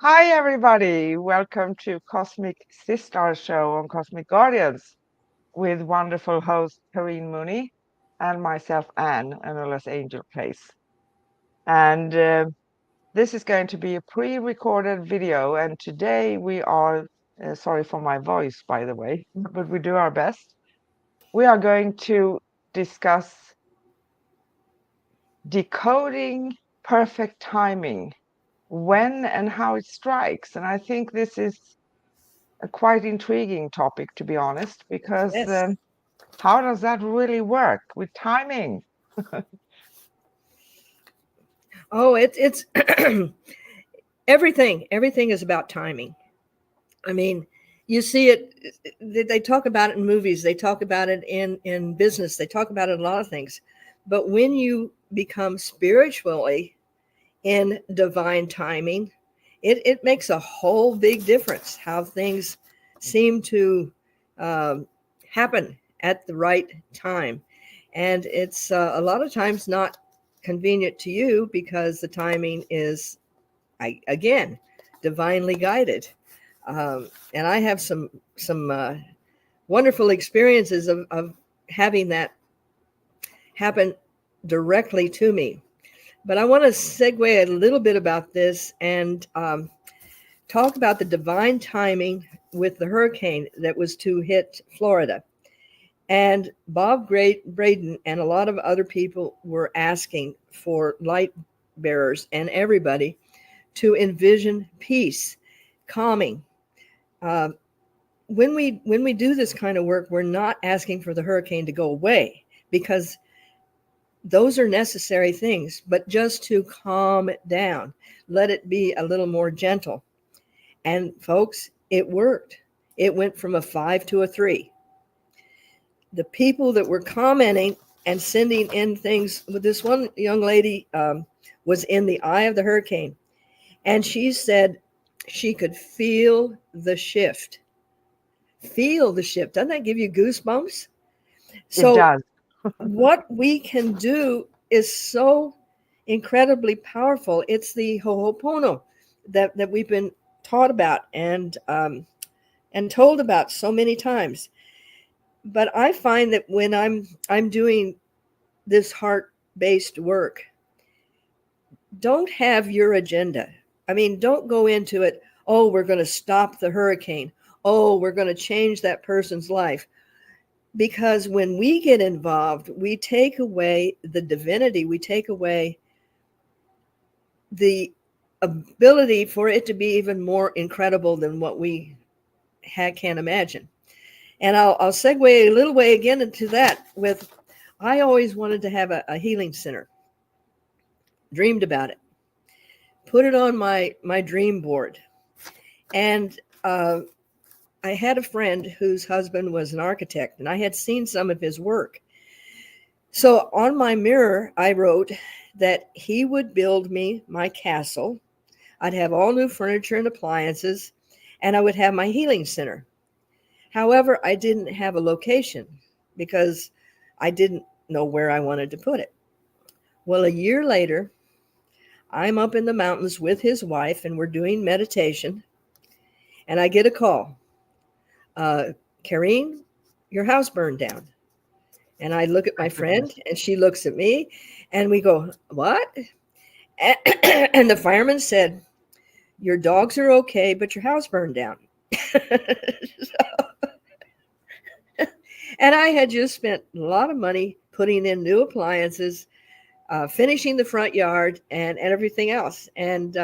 Hi, everybody. Welcome to Cosmic Sis-Stars show on Cosmic Guardians with wonderful host Caren Mooney and myself, Anne, as Angel Place. And this is going to be a pre-recorded video. And today we are, sorry for my voice, by the way, but we do our best. We are going to discuss decoding perfect timing, when and how it strikes. And I think this is a quite intriguing topic, to be honest, because Yes. how does that really work with timing? Oh, it's everything. Everything is about timing. I mean, you see it. They talk about it in movies. They talk about it in business. They talk about it in a lot of things. But when you become spiritually in divine timing, it makes a whole big difference how things seem to um, happen at the right time. And it's a lot of times not convenient to you because the timing is, again, divinely guided. And I have some wonderful experiences of having that happen directly to me. But I want to segue a little bit about this and talk about the divine timing with the hurricane that was to hit Florida. And Bob Braden and a lot of other people were asking for light bearers and everybody to envision peace, calming. Uh, when we do this kind of work, we're not asking for the hurricane to go away because those are necessary things, but just to calm it down, let it be a little more gentle. And folks, it worked. It went from a 5 to a 3. The people that were commenting and sending in things, with this one young lady was in the eye of the hurricane, and she said she could feel the shift. Feel the shift. Doesn't that give you goosebumps? It So, does. what we can do is so incredibly powerful. It's the Ho'oponopono that we've been taught about and told about so many times. But I find that when I'm doing this heart based work, don't have your agenda. I mean, don't go into it, oh, we're going to stop the hurricane. Oh, we're going to change that person's life. Because when we get involved, we take away the divinity, we take away the ability for it to be even more incredible than what we can imagine. And I'll segue a little way again into that with I always wanted to have a healing center, dreamed about it, put it on my dream board. And I had a friend whose husband was an architect, and I had seen some of his work. So on my mirror, I wrote that he would build me my castle. I'd have all new furniture and appliances, and I would have my healing center. However, I didn't have a location because I didn't know where I wanted to put it. Well, a year later, I'm up in the mountains with his wife, and we're doing meditation, and I get a call. Uh, Caren, your house burned down. And I look at My my goodness. friend, and she looks at me, and we go, "What?" And the fireman said, "Your dogs are okay, but your house burned down." And I had just spent a lot of money putting in new appliances, finishing the front yard, and everything else. And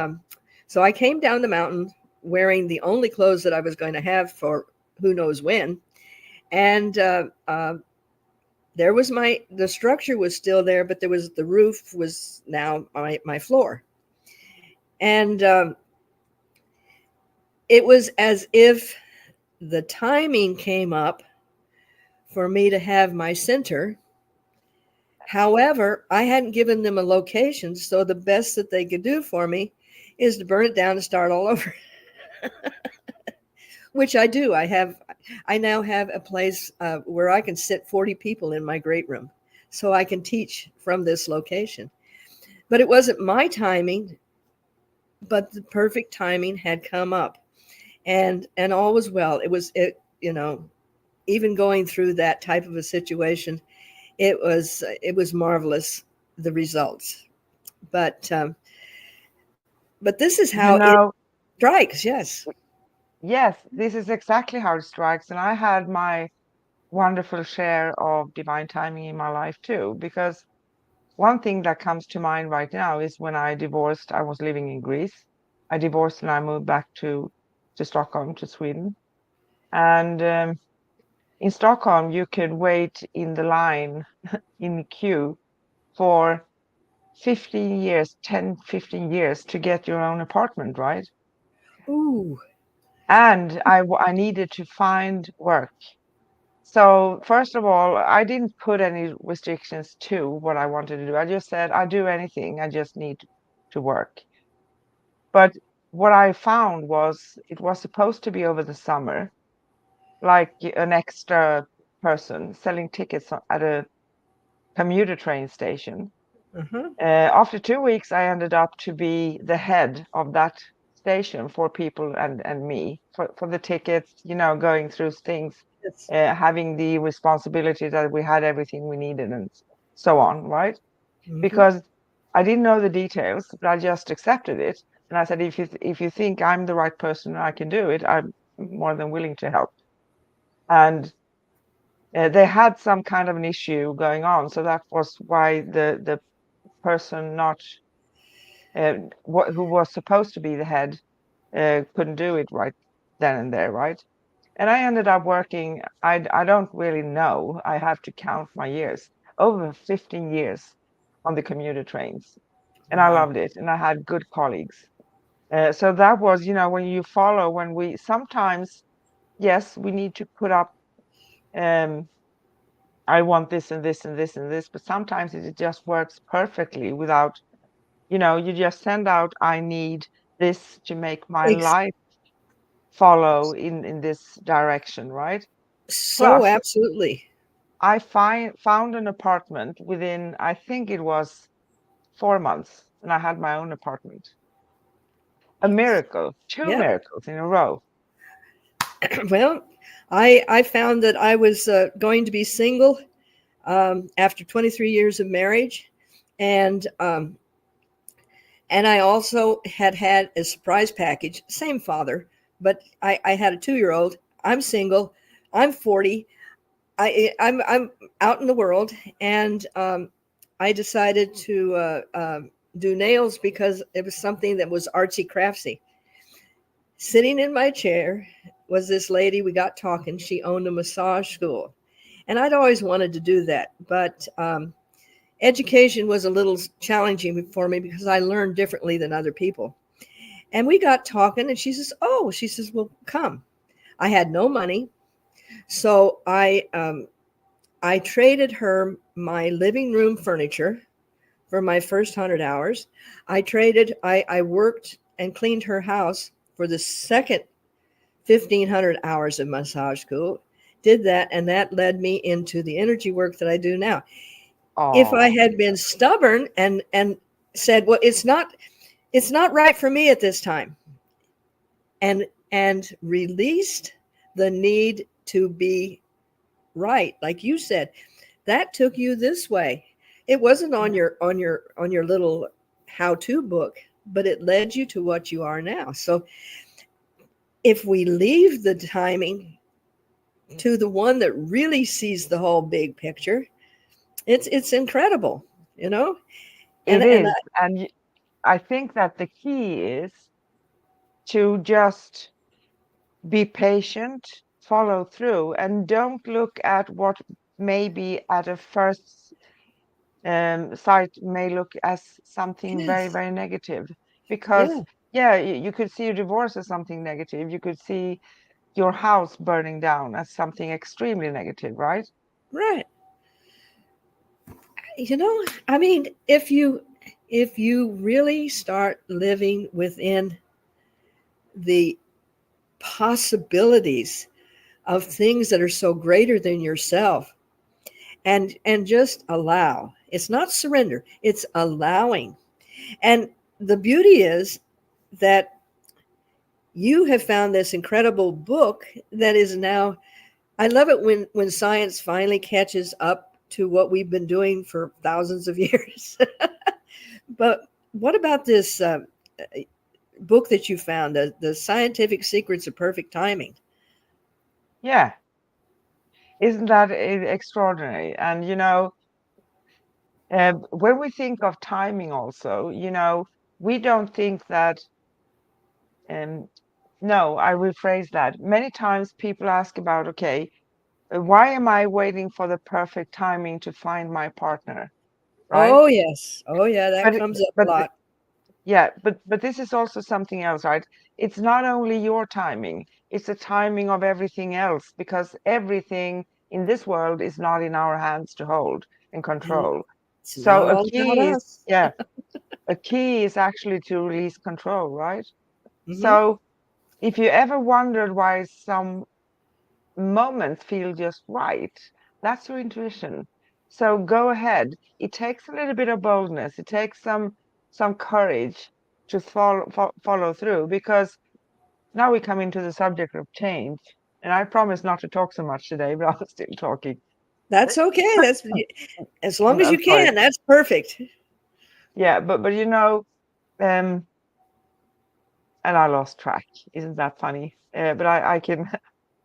so I came down the mountain wearing the only clothes that I was going to have for who knows when. And there was the structure was still there, but the roof was now my floor. And it was as if the timing came up for me to have my center. However, I hadn't given them a location, so the best that they could do for me is to burn it down and start all over, which I do. I now have a place where I can sit 40 people in my great room, so I can teach from this location. But it wasn't my timing. but the perfect timing had come up, and all was well. Even going through that type of a situation, it was marvelous, the results. But this is You how it know, strikes. Yes. yes, this is exactly how it strikes. And I had my wonderful share of divine timing in my life too, because one thing that comes to mind right now is when I divorced, I was living in Greece. I divorced and I moved back to Stockholm, to Sweden. And in Stockholm, you could wait in the line in the queue for 15 years, 10, 15 years to get your own apartment, right? Ooh. And I needed to find work. So first of all, I didn't put any restrictions to what I wanted to do. I just said, I do anything. I just need to work. But what I found was it was supposed to be over the summer, like an extra person selling tickets at a commuter train station. Uh-huh. After 2 weeks, I ended up to be the head of that station for people and me for the tickets, going through things, It's having the responsibility that we had everything we needed and so on, right? hmm Because I didn't know the details, but I just accepted it. And I said, if you think I'm the right person and I can do it, I'm more than willing to help. And they had some kind of an issue going on, so that was why the person not who was supposed to be the head couldn't do it right then and there, right? And I ended up working, I don't really know, I have to count my years, over 15 years on the commuter trains. And I wow. loved it, and I had good colleagues. So that was, when you follow, when we sometimes, yes, we need to put up, um, I want this and this and this and this, but sometimes it just works perfectly without, you just send out, I need this to make my Ex- life follow in this direction, right? so Plus, absolutely. I found an apartment within, I think it was 4 months, and I had my own apartment. A miracle, two Yeah. miracles in a row. Well, I found that I was going to be single after 23 years of marriage, and I also had a surprise package. Same father, but I had a 2 year old. I'm single. I'm 40. I'm out in the world, and I decided to do nails because it was something that was artsy craftsy. Sitting in my chair was this lady. We got talking. She owned a massage school, and I'd always wanted to do that, but education was a little challenging for me because I learned differently than other people. And we got talking, and she says, well, come. I had no money, so I traded her my living room furniture for my first 100 hours. I worked and cleaned her house for the second 1,500 hours of massage school. Did that, and that led me into the energy work that I do now. If I Oh, had been stubborn and said, well, it's not right for me at this time, and released the need to be right, like you said, that took you this way. It wasn't on yeah, your little how-to book, but it led you to what you are now. So if we leave the timing to the one that really sees the whole big picture, it's incredible, you know. and it and is. And I think that the key is to just be patient, follow through, and don't look at what maybe at a first sight may look as something very, yes, very negative. yeah, Because, yeah, you could see a divorce as something negative. You could see your house burning down as something extremely negative, right? right. I mean, if you really start living within the possibilities of things that are so greater than yourself, and just allow, it's not surrender, it's allowing. And the beauty is that you have found this incredible book that is now, I love it when science finally catches up to what we've been doing for thousands of years. But what about this book that you found, the Scientific Secrets of Perfect Timing? Yeah, isn't that extraordinary? And when we think of timing, also, we don't think that. Um, no, I rephrase that. Many times people ask about, okay, why am I waiting for the perfect timing to find my partner, right? Oh, yes. Oh, yeah, that But comes up a but lot. yeah, but this is also something else, right? It's not only your timing, it's the timing of everything else, because everything in this world is not in our hands to hold and And control. it's So not all about us. a key is actually to release control, right? Hmm. So if you ever wondered why some moments feel just right, that's your intuition. So go ahead. It takes a little bit of boldness. It takes some courage to follow through, because now we come into the subject of change. And I promise not to talk so much today, but I'm still talking. That's okay. That's as long as I'm you sorry. can. That's perfect. Yeah, but um, and I lost track. Isn't that funny? But I can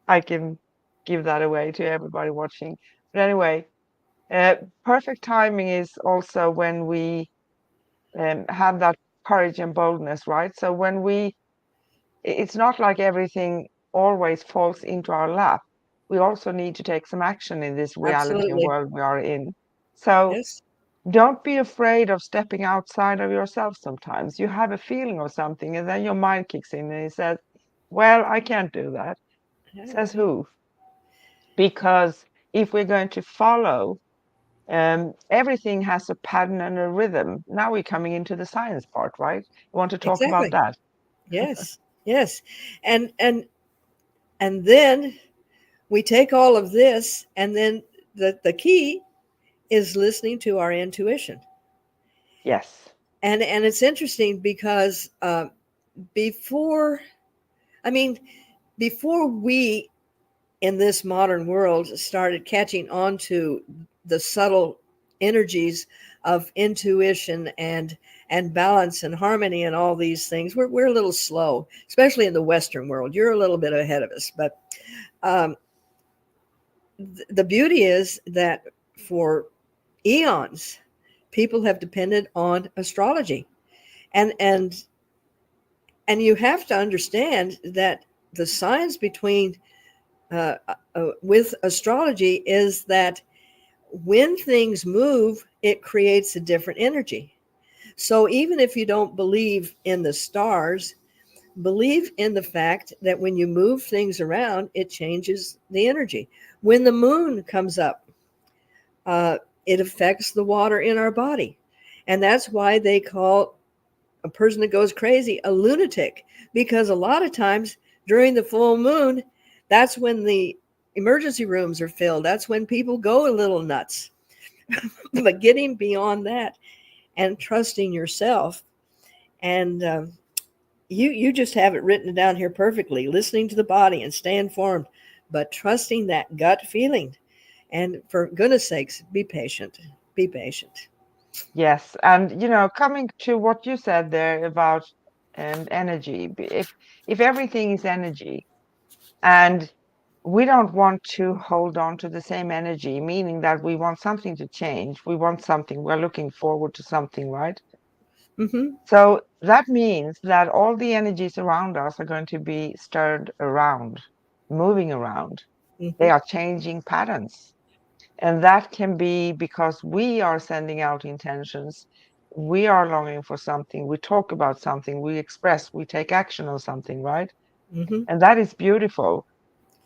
I can give that away to everybody watching. But anyway, Uh, perfect timing is also when we have that courage and boldness, right? So it's not like everything always falls into our lap. We also need to take some action in this reality and Absolutely. world we are in. So Yes. don't be afraid of stepping outside of yourself sometimes. You have a feeling of something, and then your mind kicks in and it says, well, I can't do that. Yeah. Says who? Because if we're going to follow, everything has a pattern and a rhythm. Now we're coming into the science part, right? You want to talk about Exactly. that? Yes. Yes. And and then we take all of this, and then the key is listening to our intuition. Yes. And it's interesting because before, I mean, before we in this modern world started catching on to the subtle energies of intuition and balance and harmony and all these things, we're a little slow, especially in the Western world. You're a little bit ahead of us, but um, the beauty is that for eons, people have depended on astrology, and and and you have to understand that the science between with astrology is that when things move, it creates a different energy. So even if you don't believe in the stars, believe in the fact that when you move things around, it changes the energy. When the moon comes up, uh, it affects the water in our body. And that's why they call a person that goes crazy a lunatic, because a lot of times during the full moon, that's when the emergency rooms are filled. That's when people go a little nuts. But getting beyond that and trusting yourself, and you just have it written down here perfectly, listening to the body and stay informed, but trusting that gut feeling. And for goodness sakes, be patient. Be patient. Yes. And coming to what you said there about energy, if everything is energy, and we don't want to hold on to the same energy, meaning that we want something to change, we want something, we're looking forward to something, right? Mm-hmm. So that means that all the energies around us are going to be stirred around, moving around. Mm-hmm. They are changing patterns. And that can be because we are sending out intentions. We are longing for something. We talk about something. We express, we take action on something, right? Mm-hmm. And that is beautiful.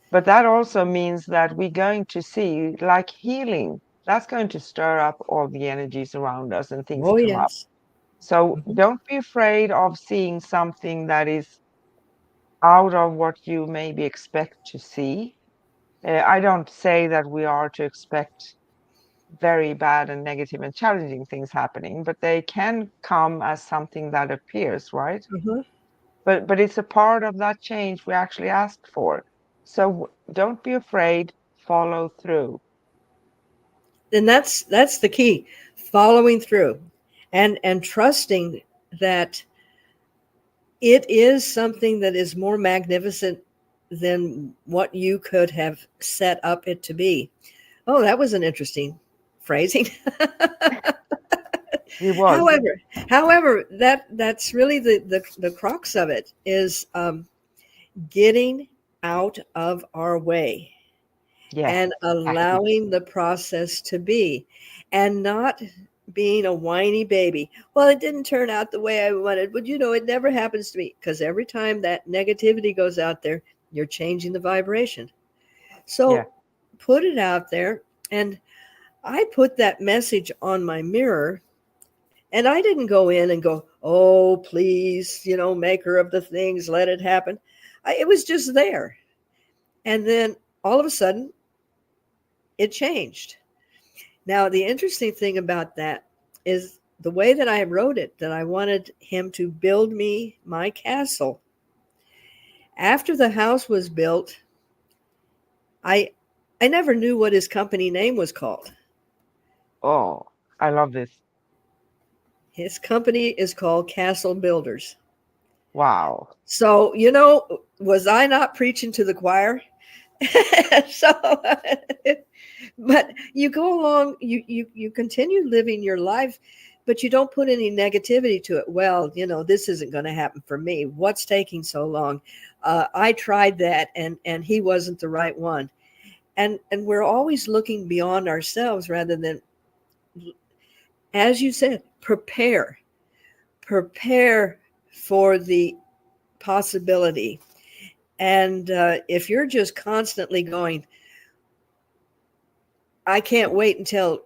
But that also means that we're going to see, like healing, that's going to stir up all the energies around us and things Oh come up. yes. So Mm-hmm. don't be afraid of seeing something that is out of what you maybe expect to see. I don't say that we are to expect very bad and negative and challenging things happening, but they can come as something that appears, right? Uh-huh. but it's a part of that change we actually asked for. So don't be afraid, follow through. And that's the key, following through and trusting that it is something that is more magnificent than what you could have set up it to be. Oh, that was an interesting phrasing. It was. however, that's really the crux of it is getting out of our way Yes, and exactly. allowing the process to be, and not being a whiny baby. Well, it didn't turn out the way I wanted, but it never happens to me, because every time that negativity goes out there, you're changing the vibration. Yeah. So put it out there. And I put that message on my mirror, and I didn't go in and go, oh, please, maker of the things, let it happen. It was just there. And then all of a sudden, it changed. Now, the interesting thing about that is the way that I wrote it, that I wanted him to build me my castle. After the house was built, I I never knew what his company name was called. Oh, I love this. His company is called Castle Builders. Wow. So, was I not preaching to the choir? So, but you go along, you continue living your life, but you don't put any negativity to it. Well, this isn't going to happen for me. What's taking so long? I tried that, and he wasn't the right one. And we're always looking beyond ourselves rather than, as you said, prepare for the possibility. And if you're just constantly going, I can't wait until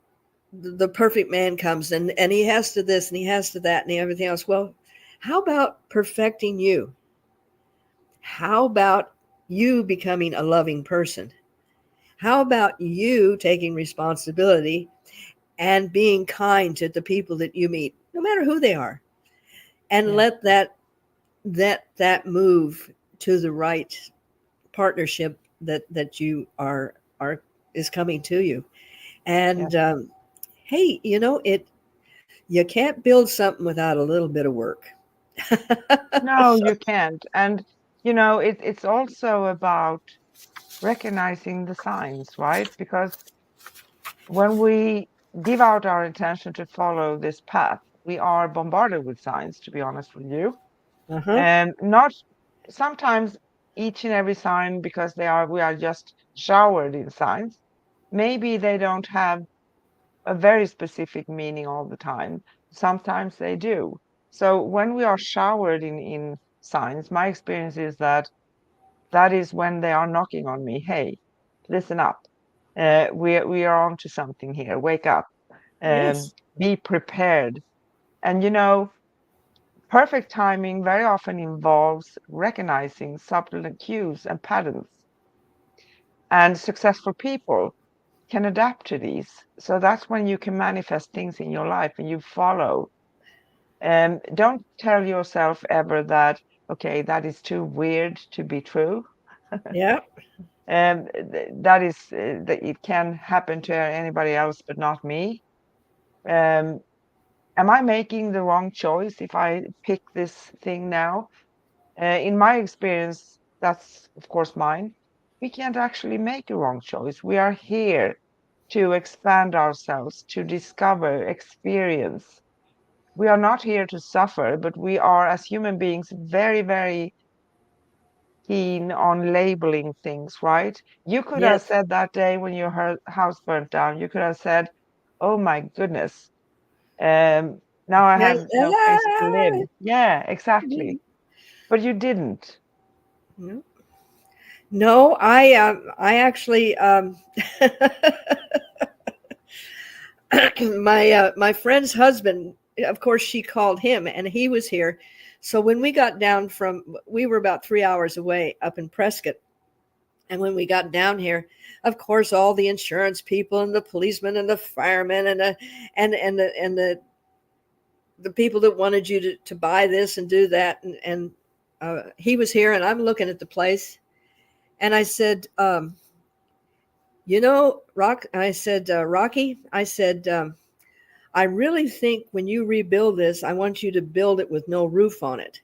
the perfect man comes, and he has to this and he has to that and everything else. Well, how about perfecting you? How about you becoming a loving person? How about you taking responsibility and being kind to the people that you meet, no matter who they are, and Yeah. let that move to the right partnership that you are is coming to you. Yeah. And hey, you can't build something without a little bit of work. No, So, you can't. And it's also about recognizing the signs, right? Because when we give out our intention to follow this path, we are bombarded with signs, to be honest with you. uh-huh. And not sometimes each and every sign, because we are just showered in signs. Maybe they don't have a very specific meaning all the time. Sometimes they do. So when we are showered in signs, my experience is that that is when they are knocking on me. Hey, listen up. We are on to something here. Wake up. Yes. Be prepared. And perfect timing very often involves recognizing subtle cues and patterns. And successful people can adapt to these. So that's when you can manifest things in your life and you follow. And don't tell yourself ever that, okay, that is too weird to be true. Yeah. And that is that it can happen to anybody else, but not me. Um, am I making the wrong choice if I pick this thing now? In my experience, that's of course mine. We can't actually make a wrong choice. We are here to expand ourselves, to discover, experience. We are not here to suffer, but we are, as human beings, very, very keen on labeling things, right? You could have Yes. said that day when your house burnt down, you could have said, "Oh my goodness, um, now I La, have la, no place to live." la. Yeah, exactly. But you didn't. No, no, I actually my friend's husband, of course, she called him, and he was here. So when we got down we were about 3 hours away up in Prescott. And when we got down here, of course, all the insurance people and the policemen and the firemen and the people that wanted you to buy this and do that, and he was here, and I'm looking at the place, and I said, I said, Rocky, I said, I really think when you rebuild this, I want you to build it with no roof on it.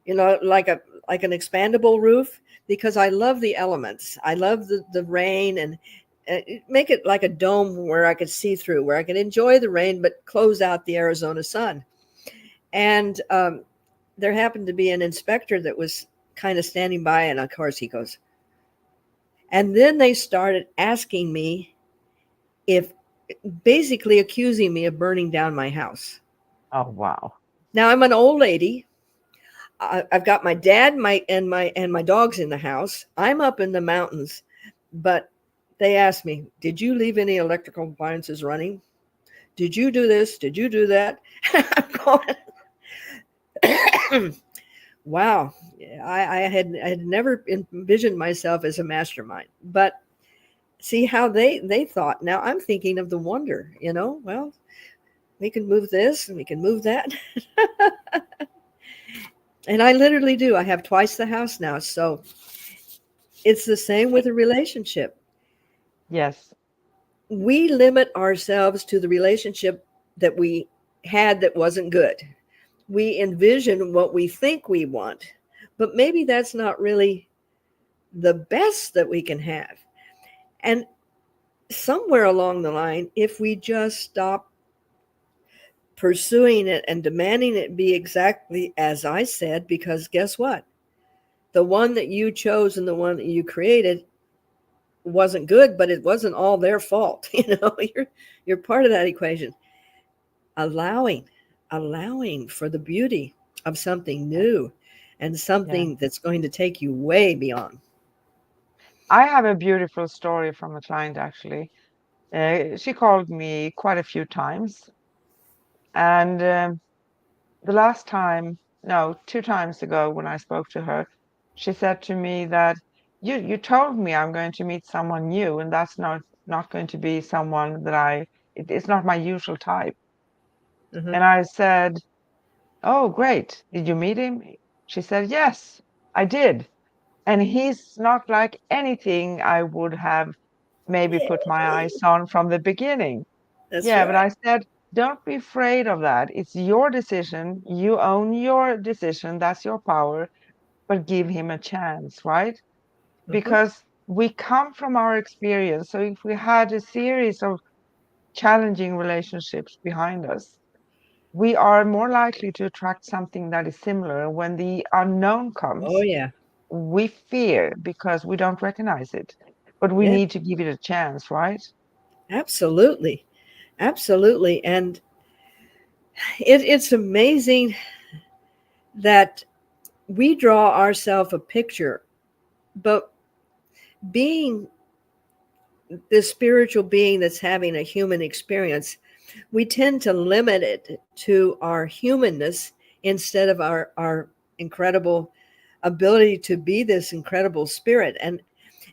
Like an expandable roof, because I love the elements. I love the rain, and make it like a dome where I could see through, where I could enjoy the rain but close out the Arizona sun. And there happened to be an inspector that was kind of standing by, and of course he goes. And then they started asking me, if basically accusing me of burning down my house. Oh, wow. Now I'm an old lady. I've got my dad, and my dogs in the house. I'm up in the mountains, but they asked me, "Did you leave any electrical appliances running? Did you do this? Did you do that?" I'm going, wow. I had never envisioned myself as a mastermind, but see how they thought. Now I'm thinking of the wonder, well, we can move this and we can move that. And I literally do. I have twice the house now. So it's the same with a relationship. Yes. We limit ourselves to the relationship that we had that wasn't good. We envision what we think we want, but maybe that's not really the best that we can have. And somewhere along the line, if we just stop pursuing it and demanding it be exactly as I said, because guess what? The one that you chose and the one that you created wasn't good, but it wasn't all their fault. You're part of that equation. Allowing for the beauty of something new and Yeah. something that's going to take you way beyond. I have a beautiful story from a client, actually. She called me quite a few times. And the last time, no, 2 times ago when I spoke to her, she said to me that you told me I'm going to meet someone new, and that's not going to be someone that it's not my usual type. Uh-huh. And I said, "Oh, great. Did you meet him?" She said, "Yes, I did. And he's not like anything I would have maybe put my eyes Yay. on from the beginning." That's Yeah, but right. I said, don't be afraid of that. It's your decision. You own your decision. That's your power. But give him a chance, right? Uh-huh. Because we come from our experience. So if we had a series of challenging relationships behind us, we are more likely to attract something that is similar. When the unknown Oh comes, yeah. we fear because we don't recognize it. But we Yeah, need to give it a chance, right? absolutely. Absolutely. And it's amazing that we draw ourselves a picture, but being the spiritual being that's having a human experience, we tend to limit it to our humanness instead of our incredible ability to be this incredible spirit.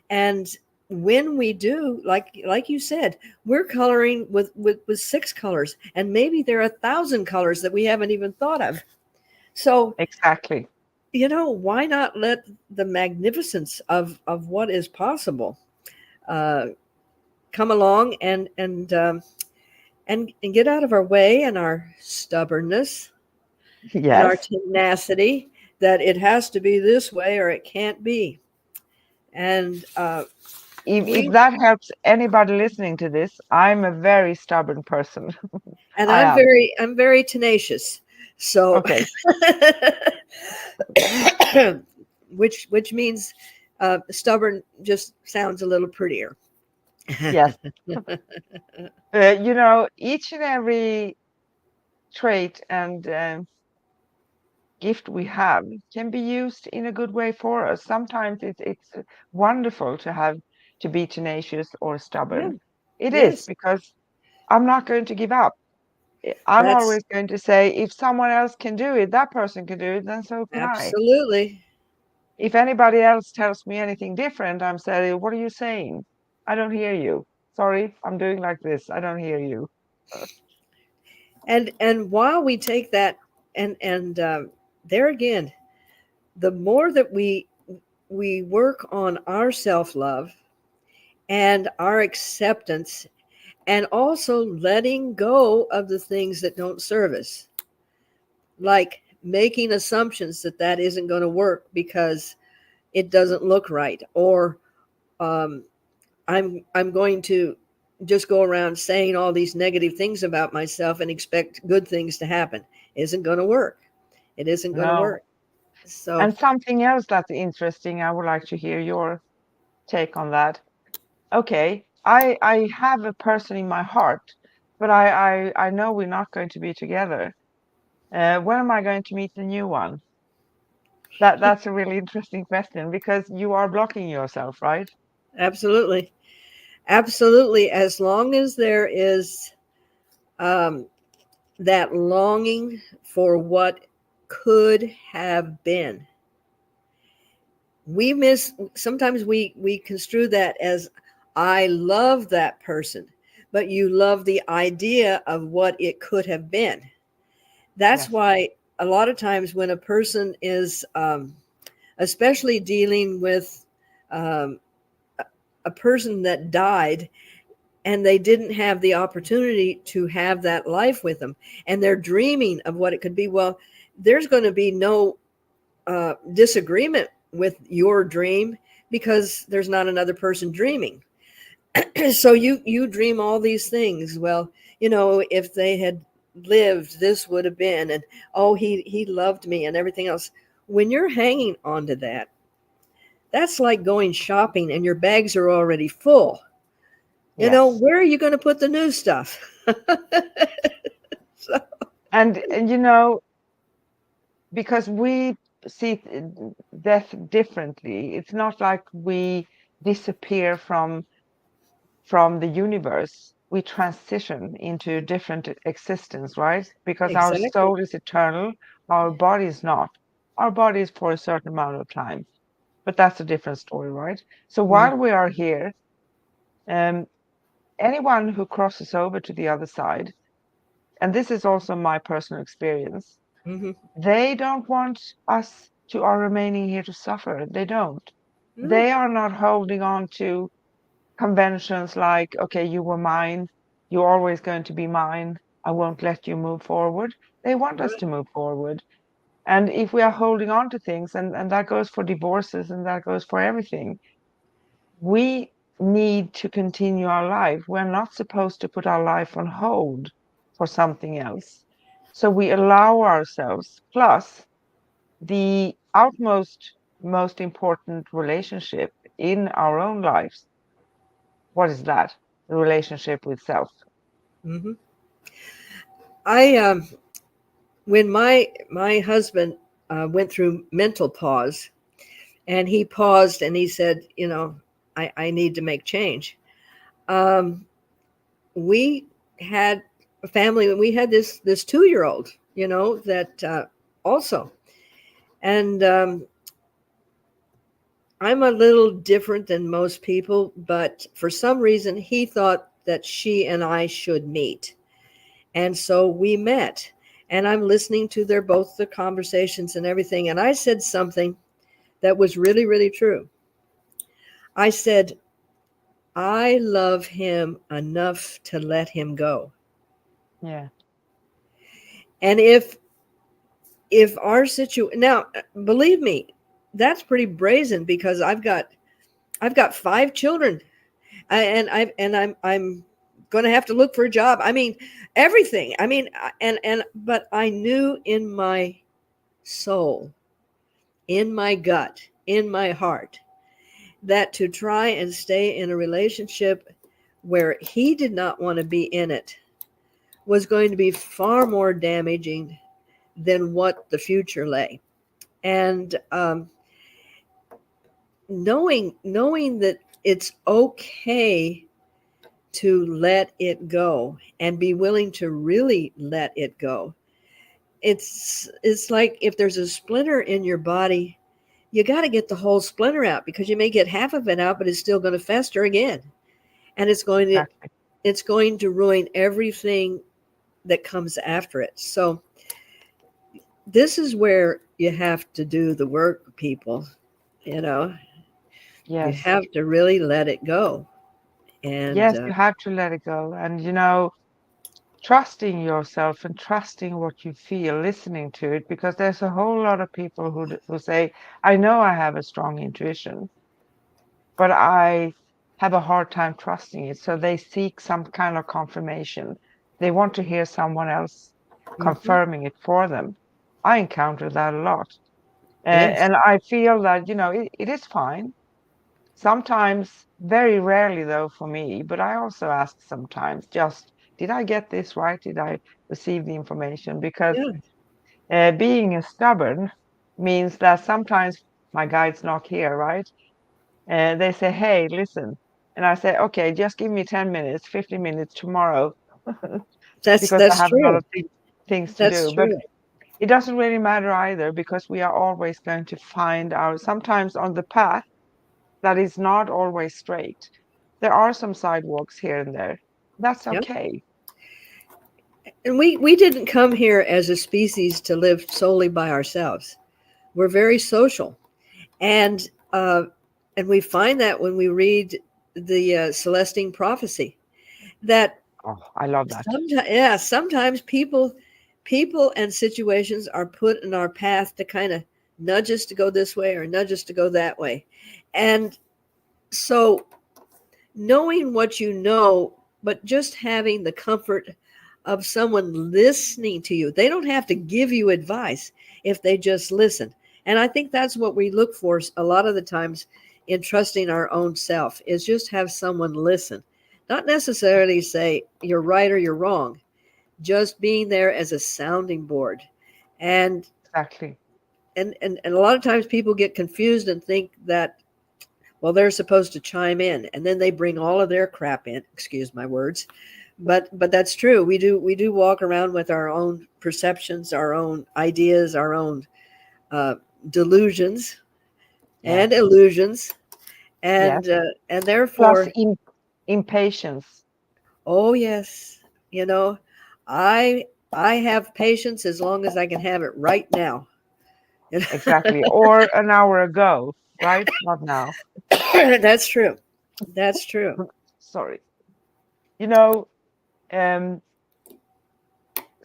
And when we do, like you said, we're coloring with 6 colors, and maybe there are 1,000 colors that we haven't even thought of. So Exactly. why not let the magnificence of what is possible uh, come along and get out of our way, and our stubbornness and our Yes. tenacity that it has to be this way or it can't be. And If we that helps anybody listening to this, I'm a very stubborn person. and I I'm am. very tenacious. So Okay. which means stubborn just sounds a little prettier. Yes. Each and every trait and gift we have can be used in a good way for us. Sometimes it's wonderful to be tenacious or Yeah. stubborn. It is Yes. because I'm not going to give up. I'm That's always going to say, if someone else can do it, that person can do it, then so can I. absolutely. If anybody else tells me anything different, I'm saying, what are you saying? I don't hear you. Sorry, I'm doing like this. I don't hear you. And while we take that, and there again, the more that we work on our self-love and our acceptance, and also letting go of the things that don't serve us, like making assumptions that that isn't going to work because it doesn't look right, or um, I'm going to just go around saying all these negative things about myself and expect good things to happen. Isn't going to work. It isn't going to No. work. So And something else that's interesting, I would like to hear your take on that. Okay, I have a person in my heart, but I know we're not going to be together. When am I going to meet the new one? That's a really interesting question because you are blocking yourself, right? absolutely, absolutely. As long as there is um, that longing for what could have been, we miss. Sometimes we construe that as, I love that person, but you love the idea of what it could have been. That's Yes. why a lot of times when a person is especially dealing with um, a person that died and they didn't have the opportunity to have that life with them, and they're dreaming of what it could be, well, there's going to be no disagreement with your dream because there's not another person dreaming. So you dream all these things. Well, if they had lived, this would have been, and oh, he loved me and everything else. When you're hanging on to that, that's like going shopping and your bags are already full. Yes. Where are you going to put the new stuff? So, And because we see death differently, it's not like we disappear from the universe. We transition into different existence, right? Because our exactly. soul is eternal, our body is not. Our body is for a certain amount of time, but that's a different story, right? So Hmm. while we are here, um, anyone who crosses over to the other side, and this is also my personal experience, Hmm. they don't want us to are remaining here to suffer. They don't. No. They are not holding on to conventions like, okay, you were mine, you're always going to be mine, I won't let you move forward. They want us to Right. move forward. And if we are holding on to things, and that goes for divorces and that goes for everything, we need to continue our life. We're not supposed to put our life on hold for something else. So we allow ourselves, plus the outmost, most important relationship in our own lives. What is that? The relationship with self. Hmm. I When my husband went through mental pause, and he paused and he said, I need to make change. Um, we had a family, and we had this 2-year old, that also, and I'm a little different than most people, but for some reason he thought that she and I should meet, and so we met. And I'm listening to both the conversations and everything, and I said something that was really, really true. I said, I love him enough to let him go. Yeah. And if our situation now, believe me, that's pretty brazen because I've got 5 children, and I'm going to have to look for a job. I mean, everything. I mean, but I knew in my soul, in my gut, in my heart, that to try and stay in a relationship where he did not want to be in it was going to be far more damaging than what the future lay. And knowing that it's okay to let it go and be willing to really let it go. It's like if there's a splinter in your body, you got to get the whole splinter out, because you may get half of it out, but it's still going to fester again, and Exactly. it's going to ruin everything that comes after it. So this is where you have to do the work people, you know, you Yes. have to really let it go. And Yes, you have to let it go. And, trusting yourself and trusting what you feel, listening to it, because there's a whole lot of people who say, I know I have a strong intuition, but I have a hard time trusting it. So they seek some kind of confirmation. They want to hear someone else mhm, confirming it for them. I encounter that a lot. yes, And I feel that, it is fine. Sometimes, very rarely though for me, but I also ask sometimes, just, did I get this right? Did I receive the information? Because yeah, being stubborn means that sometimes my guides knock here, right? And they say, hey, listen. And I say, okay, just give me 10 minutes, 15 minutes tomorrow, because I that's have a lot true. of things to That's do. But true. it doesn't really matter either, because we are always going to find out, sometimes on the path that is not always straight. There are some sidewalks here and there. That's Yeah. okay. And we didn't come here as a species to live solely by ourselves. We're very social, and and we find that when we read the Celestine prophecy, that Oh, I love that. sometimes, yeah, sometimes people and situations are put in our path to kind of nudge us to go this way or nudge us to go that way, and so knowing what you know, but just having the comfort of someone listening to you. They don't have to give you advice if they just listen. And I think that's what we look for a lot of the times in trusting our own self is just have someone listen. Not necessarily say you're right or you're wrong, just being there as a sounding board. And Exactly. and a lot of times people get confused and think that well they're supposed to chime in and then they bring all of their crap in, excuse my words, but that's true. We do walk around with our own perceptions, our own ideas, our own uh, delusions and Yes. illusions, Yes. and Plus therefore, impatience. oh yes, you know, I have patience as long as I can have it right now. Exactly. Or an hour ago, right? Not now. That's true. That's true. Sorry. You know, um,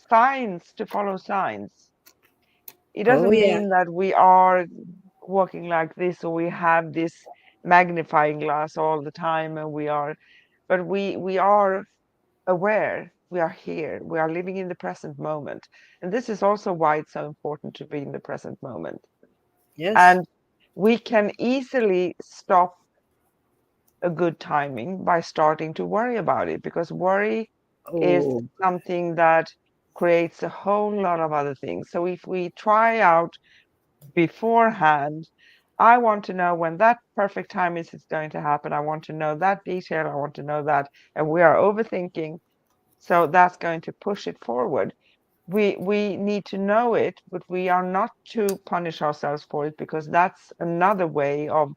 signs to follow signs. It Oh doesn't yeah. mean that we are walking like this or we have this magnifying glass all the time and but we are aware, we are here, we are living in the present moment. And this is also why it's so important to be in the present moment. Yes. And we can easily stop a good timing by starting to worry about it, because worry is Oh, something that creates a whole lot of other things. So if we try out beforehand, I want to know when that perfect time is going to happen. I want to know that detail. I want to know that. And we are overthinking. So that's going to push it forward. We need to know it, but we are not to punish ourselves for it, because that's another way of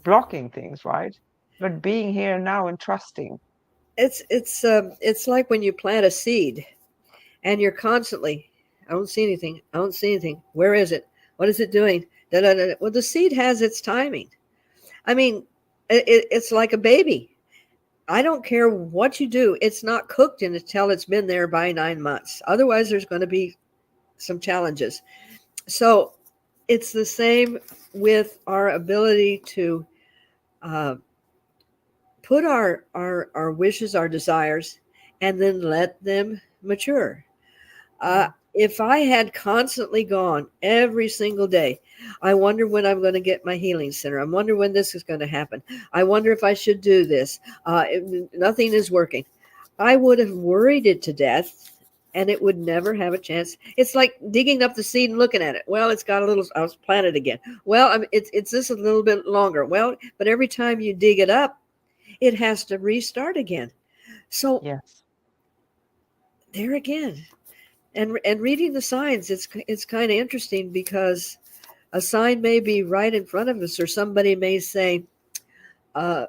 blocking things, right? But being here now and trusting. it's like when you plant a seed and you're constantly, I don't see anything. I don't see anything. Where is it? What is it doing? Da, da, da. Well, the seed has its timing. I mean, it's like a baby. I don't care what you do. It's not cooked until it's been there by 9 months. Otherwise, there's going to be some challenges. So it's the same with our ability to uh, put our wishes, our desires, and then let them mature. Yeah. If I had constantly gone every single day, I wonder when I'm going to get my healing center. I wonder when this is going to happen. I wonder if I should do this. Nothing is working. I would have worried it to death and it would never have a chance. It's like digging up the seed and looking at it. Well, it's got a little, I was planted again. Well, it's this a little bit longer. Well, but every time you dig it up, it has to restart again. So Yes. there again, and reading the signs, it's kind of interesting because a sign may be right in front of us or somebody may say uh,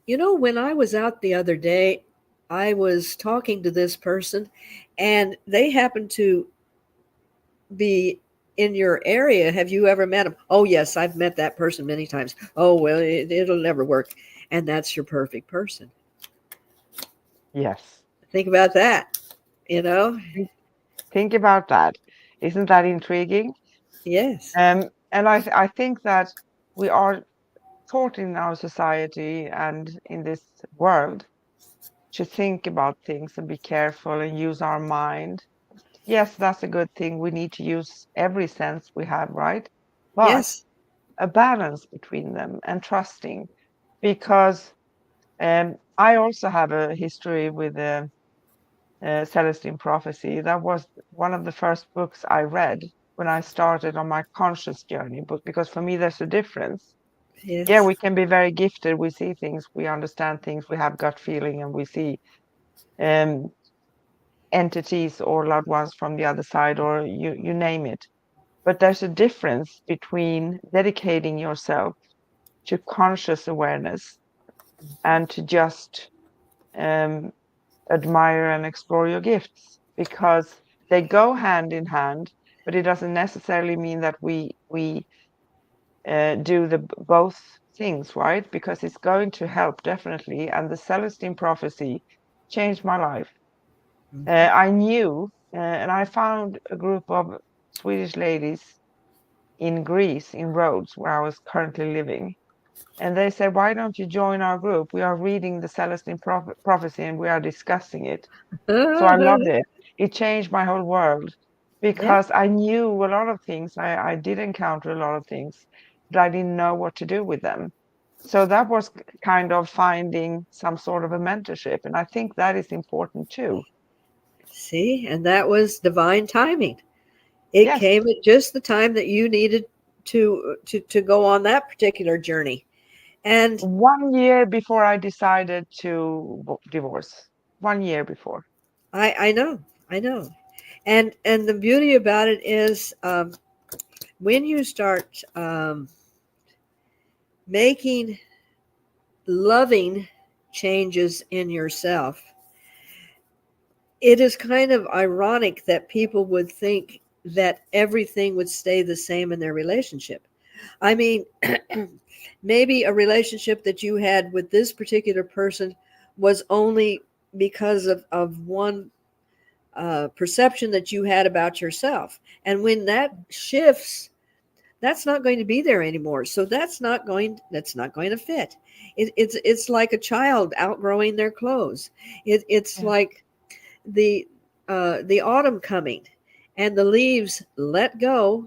when I was out the other day, I was talking to this person and they happened to be in your area, have you ever met them? Oh, yes, I've met that person many times. Oh, well, it'll never work. And that's your perfect person. Yes. Think about that, you know? Think, think about that. Isn't that intriguing? Yes. And I think that we are taught in our society and in this world to think about things and be careful and use our mind. Yes, that's a good thing. We need to use every sense we have, right? But Yes. a balance between them and trusting, because I also have a history with Celestine Prophecy. That was one of the first books I read when I started on my conscious journey, but because for me there's a difference. Yeah, Yes. we can be very gifted. We see things, we understand things, we have gut feeling, and we see um, entities or loved ones from the other side, or you name it. But there's a difference between dedicating yourself to conscious awareness and to just um, admire and explore your gifts, because they go hand in hand, but it doesn't necessarily mean that we do the both things, right? Because it's going to help definitely. And the Celestine Prophecy changed my life. I knew, and I found a group of Swedish ladies in Greece, in Rhodes, where I was currently living. And they said, "Why don't you join our group? We are reading the Celestine Prophecy and we are discussing it." So I loved it. It changed my whole world Yeah. because I knew a lot of things. I did encounter a lot of things, but I didn't know what to do with them. So that was kind of finding some sort of a mentorship. And I think that is important too. See, and that was divine timing. It Yes. came at just the time that you needed to go on that particular journey. And 1 year before I decided to divorce. 1 year before. I know, I know. And the beauty about it is when you start making loving changes in yourself, it is kind of ironic that people would think that everything would stay the same in their relationship. I mean, maybe a relationship that you had with this particular person was only because of one perception that you had about yourself. And when that shifts, that's not going to be there anymore. So that's not going to fit. It's like a child outgrowing their clothes. It's Yeah. like the autumn coming, and the leaves let go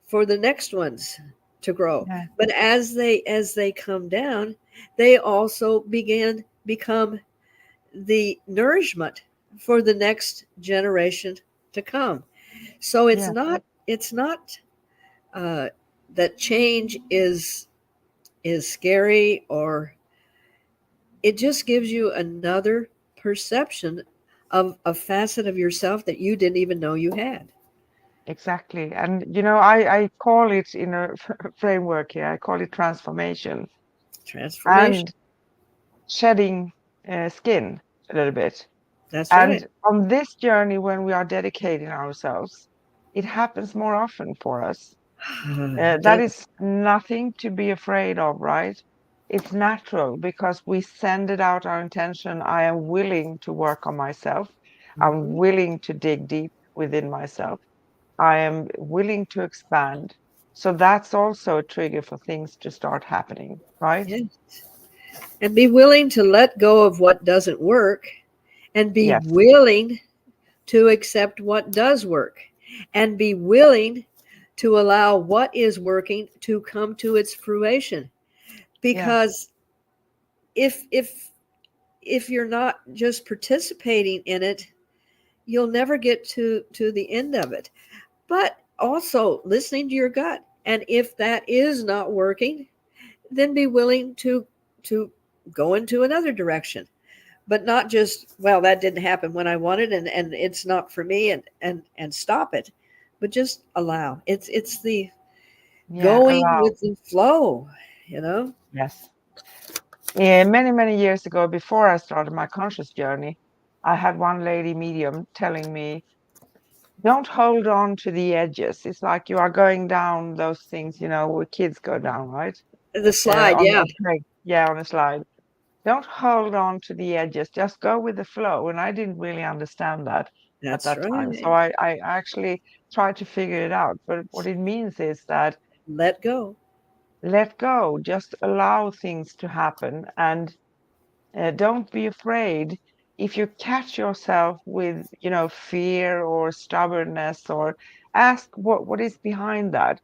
for the next ones to grow. Yeah. But as they come down, they also become the nourishment for the next generation to come. So it's Yeah. not uh, that change is scary, or it just gives you another perception of a facet of yourself that you didn't even know you had. Exactly. And I call it in a framework here, I call it transformation Transformation. and shedding skin a little bit. That's right. And on this journey, when we are dedicating ourselves, it happens more often for us. It That does. is nothing to be afraid of, right? It's natural because we send it out our intention. I am willing to work on myself. I'm Mhm. willing to dig deep within myself. I am willing to expand. So that's also a trigger for things to start happening, right? Yeah. And be willing to let go of what doesn't work, and be Yes. willing to accept what does work, and be willing to allow what is working to come to its fruition. Yeah. Because if you're not just participating in it, you'll never get to the end of it. But also listening to your gut, and if that is not working, then be willing to go into another direction, but not just, well, that didn't happen when I wanted, and it's not for me, and stop it, but just allow. It's the Yeah. going Allow. with the flow, you know. Yes. Many, many years ago, before I started my conscious journey, I had one lady medium telling me, don't hold on to the edges. It's like you are going down those things, where kids go down, right? The slide, On yeah, a train, yeah, on a slide. Don't hold on to the edges. Just go with the flow. And I didn't really understand that at that's that time. So right. I actually tried to figure it out. But what it means is that Let go. let go, just allow things to happen, and don't be afraid if you catch yourself with, fear or stubbornness, or ask what is behind that.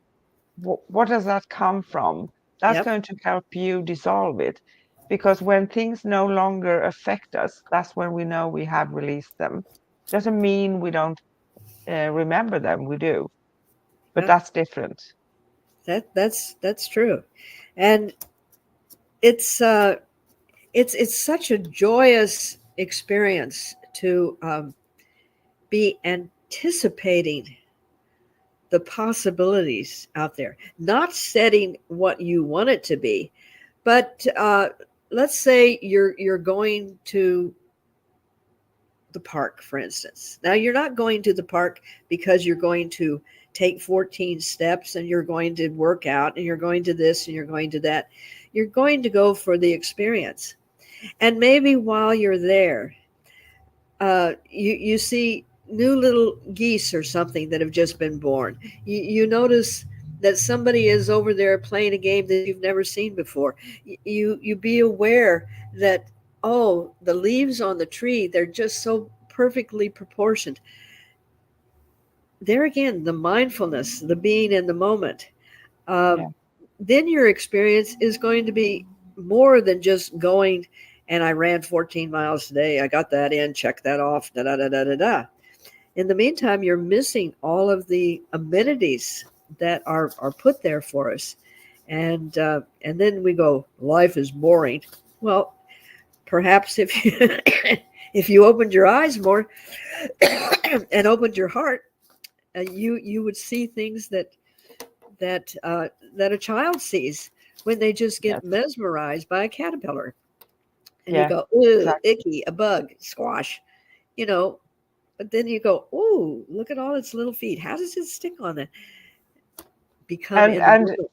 What does that come from? That's Yep, going to help you dissolve it. Because when things no longer affect us, that's when we know we have released them. Doesn't mean we don't remember them, we do, but yep. that's different. That's true, and it's it's such a joyous experience to be anticipating the possibilities out there, not setting what you want it to be, but let's say you're going to the park, for instance. Now, you're not going to the park because you're going to take 14 steps and you're going to work out and you're going to this and you're going to that. You're going to go for the experience. And maybe while you're there, you see new little geese or something that have just been born. You notice that somebody is over there playing a game that you've never seen before. You be aware that, oh, the leaves on the tree, they're just so perfectly proportioned. There again, the mindfulness, the being in the moment. Uh, Yeah. then your experience is going to be more than just going and I ran 14 miles today. I got that in, check that off, da da da da da da. In the meantime, you're missing all of the amenities that are put there for us, and then we go, life is boring. Well, perhaps if you if you opened your eyes more and opened your heart, you would see things that a child sees when they just get Yes. mesmerized by a caterpillar, and you Yeah. go, ooh, Exactly. icky, a bug, squash, you know. But then you go, ooh, look at all its little feet. How does it stick on it? Become And in the and moment,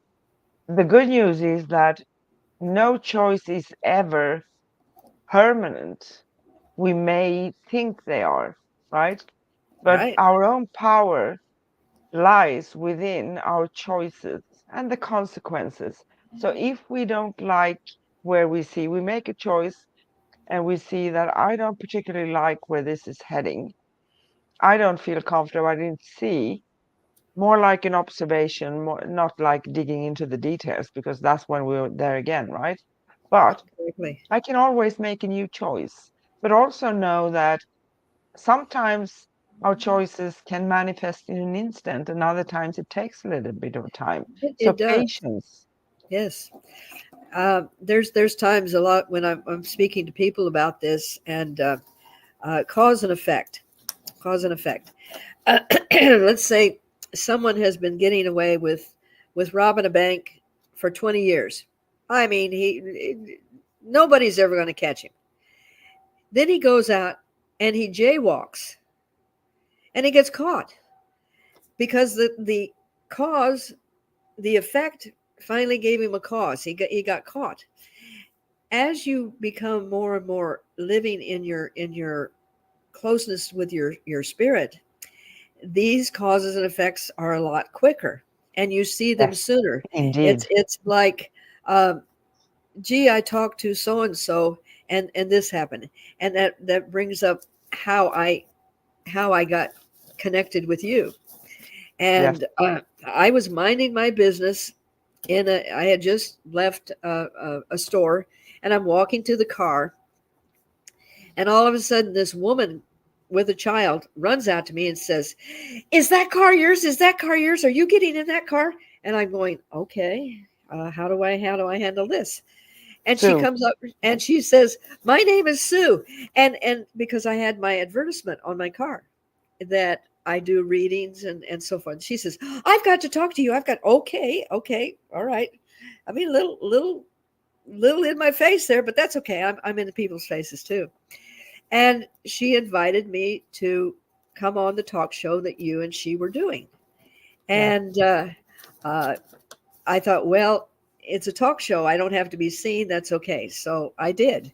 the good news is that no choice is ever permanent. We may think they are, right? But right? our own power lies within our choices and the consequences. So if we don't like where we make a choice and we see that I don't particularly like where this is heading, I don't feel comfortable, I didn't see, more like an observation, more, not like digging into the details, because that's when we're there again, right? But Exactly. I can always make a new choice, but also know that sometimes our choices can manifest in an instant, and other times it takes a little bit of time. So It does. patience. Yes. There's times a lot when I'm speaking to people about this, and cause and effect. Cause and effect. Let's say someone has been getting away with robbing a bank for 20 years. I mean, nobody's ever going to catch him. Then he goes out and he jaywalks and he gets caught because the cause, the effect finally gave him a cause. He got caught. As you become more and more living in your closeness with your spirit, these causes and effects are a lot quicker and you see them Yes, sooner. It's indeed. it's like, um, gee, I talked to so and so, and this happened, and that brings up how I got connected with you. Yes. And I was minding my business. I had just left a store, and I'm walking to the car, and all of a sudden, this woman with a child runs out to me and says, "Is that car yours? Is that car yours? Are you getting in that car?" And I'm going, "Okay, how do I handle this?" And she Sue. comes up and she says, "My name is Sue," and because I had my advertisement on my car that I do readings and so forth. She says, "I've got to talk to you. I've got okay, all right." I mean, little in my face there, but that's okay. I'm in the people's faces too. And she invited me to come on the talk show that you and she were doing. Yes. And uh, I thought, well, it's a talk show. I don't have to be seen. That's okay. So I did.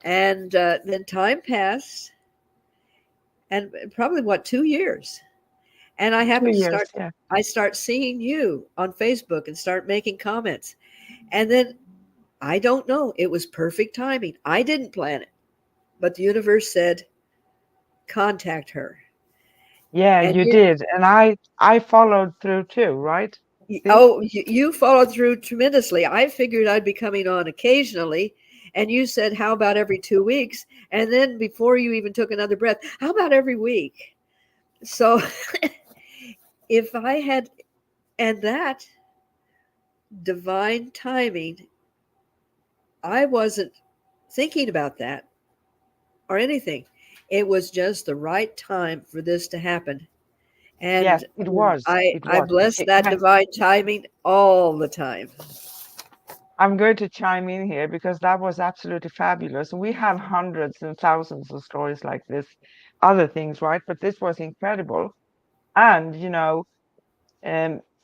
And then time passed, and probably what, 2 years. And I Two happened to years. start, Yeah. I start seeing you on Facebook and start making comments. And then I don't know, it was perfect timing. I didn't plan it, but the universe said, contact her. Yeah, And you did. And I followed through too, right? See? you followed through tremendously. I figured I'd be coming on occasionally. And you said, how about every 2 weeks? And then before you even took another breath, how about every week? So if I had, and that divine timing, I wasn't thinking about that or anything. It was just the right time for this to happen. Yes, And it was. It I was. bless that divine timing all the time. I'm going to chime in here because that was absolutely fabulous. We have hundreds and thousands of stories like this, other things, right? But this was incredible. And,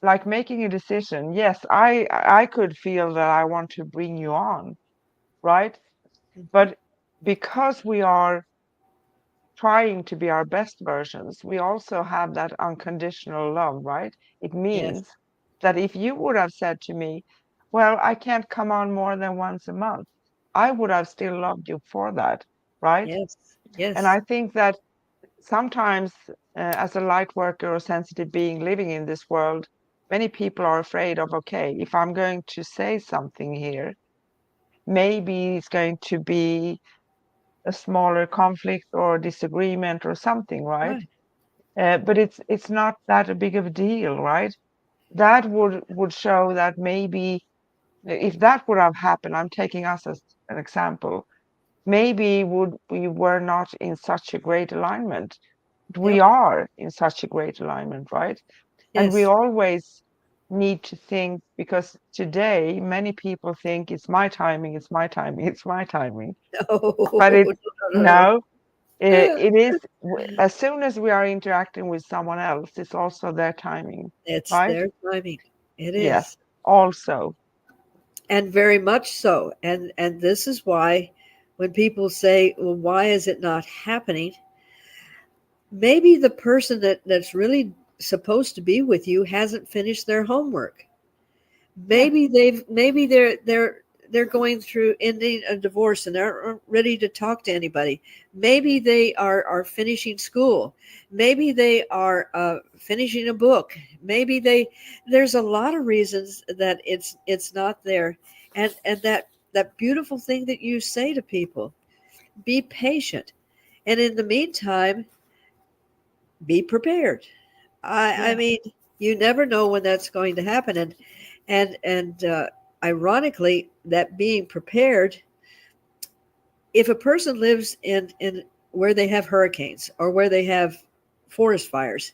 like making a decision. Yes, I could feel that I want to bring you on, right? Mhm. But because we are trying to be our best versions, we also have that unconditional love, right? It Yes, means that if you would have said to me, well, I can't come on more than once a month, I would have still loved you for that, right? yes, And yes. I think that sometimes, as a light worker or sensitive being living in this world, many people are afraid of, okay, if I'm going to say something here, maybe it's going to be a smaller conflict or disagreement or something, right? Right. But it's not that big of a deal, right? That would show that maybe if that would have happened, I'm taking us as an example, maybe would we were not in such a great alignment. We Yep. are in such a great alignment, right? And we Yes. always need to think because today many people think it's my timing, it's my timing, it's my timing. No, But no, it's no, no, no. it is as soon as we are interacting with someone else, it's also their timing, It's right? their timing. It Yes, is. also. And very much so. And this is why when people say, well, why is it not happening? Maybe the person that's really supposed to be with you hasn't finished their homework. Yeah, Maybe they're going through ending a divorce and they're ready to talk to anybody. Maybe they are finishing school. Maybe they are finishing a book. Maybe there's a lot of reasons that it's not there. And that beautiful thing that you say to people, be patient. And in the meantime, be prepared. I yeah, mean, you never know when that's going to happen. And ironically, that being prepared, if a person lives in where they have hurricanes or where they have forest fires